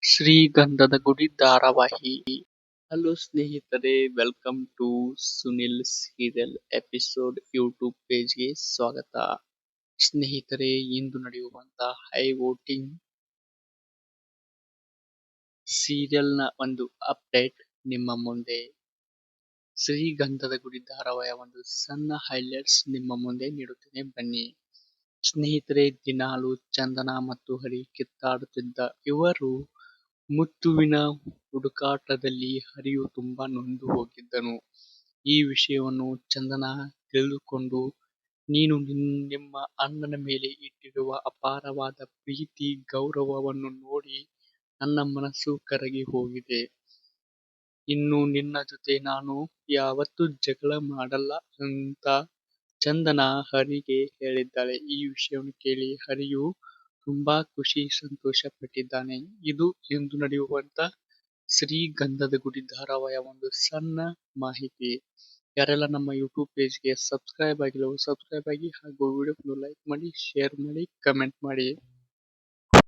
ಶ್ರೀಗಂಧದ ಗುಡಿ ಧಾರಾವಾಹಿ. ಹಲೋ ಸ್ನೇಹಿತರೆ, welcome to Sunil serial episode YouTube ಪೇಜ್ಗೆ ಸ್ವಾಗತ. ಸ್ನೇಹಿತರೆ, ಇಂದು ನಡೆಯುವಂತಹ ಹೈ ವೋಟಿಂಗ್ ಸೀರಿಯಲ್ನ ಒಂದು ಅಪ್ಡೇಟ್ ನಿಮ್ಮ ಮುಂದೆ. ಶ್ರೀಗಂಧದ ಗುಡಿ ಧಾರಾವಾಹಿಯ ಒಂದು ಸಣ್ಣ ಹೈಲೈಟ್ಸ್ ನಿಮ್ಮ ಮುಂದೆ ನೀಡುತ್ತೇನೆ, ಬನ್ನಿ. ಸ್ನೇಹಿತರೆ, ದಿನಾಲು ಚಂದನ ಮತ್ತು ಹರಿ ಕಿತ್ತಾಡುತ್ತಿದ್ದ ಇವರು ಮುತ್ತುವಿನ ಹುಡುಕಾಟದಲ್ಲಿ ಹರಿಯು ತುಂಬಾ ನೊಂದು ಹೋಗಿದ್ದನು. ಈ ವಿಷಯವನ್ನು ಚಂದನ ತಿಳಿದುಕೊಂಡು, ನೀನು ನಿಮ್ಮ ಅಣ್ಣನ ಮೇಲೆ ಇಟ್ಟಿರುವ ಅಪಾರವಾದ ಪ್ರೀತಿ ಗೌರವವನ್ನು ನೋಡಿ ನನ್ನ ಮನಸ್ಸು ಕರಗಿ ಹೋಗಿದೆ. ಇನ್ನು ನಿನ್ನ ಜೊತೆ ನಾನು ಯಾವತ್ತೂ ಜಗಳ ಮಾಡಲ್ಲ ಅಂತ ಚಂದನ ಹರಿಗೆ ಹೇಳಿದ್ದಾಳೆ. ಈ ವಿಷಯವನ್ನು ಕೇಳಿ ಹರಿಯು ತುಂಬಾ ಸಂತೋಷ ಪಟ್ಟಿದ್ದಾನೆ. ಇದು ಇಂದು ನಡೆಯುವಂತ ಶ್ರೀಗಂಧದ ಗುಡಿ ಧಾರಾವಾಹಿಯ ಒಂದು ಸಣ್ಣ ಮಾಹಿತಿ. ಯಾರೆಲ್ಲ ನಮ್ಮ ಯೂಟ್ಯೂಬ್ ಪೇಜ್ಗೆ ಸಬ್ಸ್ಕ್ರೈಬ್ ಆಗಿಲ್ಲ ಸಬ್ಸ್ಕ್ರೈಬ್ ಆಗಿ, ಹಾಗೂ ವಿಡಿಯೋವನ್ನು ಲೈಕ್ ಮಾಡಿ, ಶೇರ್ ಮಾಡಿ, ಕಮೆಂಟ್ ಮಾಡಿ.